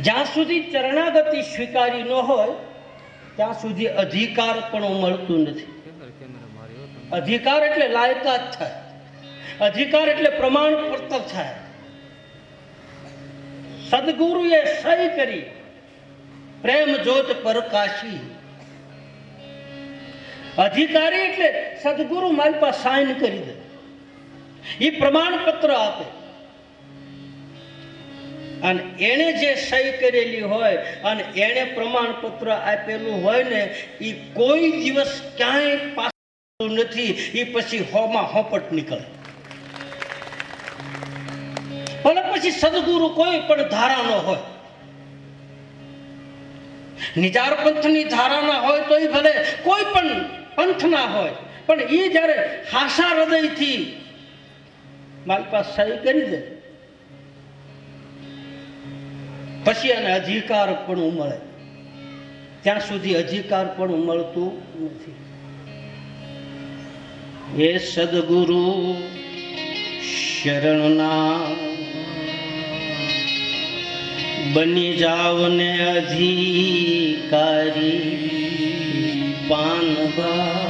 જ્યાં સુધી ચરણાગતિ સ્વીકારી ન હોય ત્યાં સુધી અધિકાર પણ મળતું નથી. અધિકાર એટલે લાયકાત થાય, અધિકાર એટલે પ્રમાણપત્ર થાય. સદગુરુએ સહી કરી પ્રેમ જ્યોત પ્રકાશી. અધિકારી એટલે સદગુરુ મારી પાસે સાઇન કરી દે, એ પ્રમાણપત્ર આપે. અને એને જે સહી કરેલી હોય અને એને પ્રમાણપત્ર આપેલું હોય ને, એ કોઈ દિવસ ક્યાંય પાછું નથી. એ પછી હોમાં હોપટ નીકળે. ભલે પછી સદગુરુ કોઈ પણ ધારાનો હોય, નિજાર પંથની ધારાના હોય તો એ ભલે કોઈ પણ પંથના હોય, પણ એ જ્યારે હાસા હૃદયથી મારી પાસે સહી કરી દે પછી એને અધિકાર પણ મળે. ત્યાં સુધી અધિકાર પણ મળતું નથી. એ સદગુરુ શરણના બની જાવ ને અધિકારી પાનભા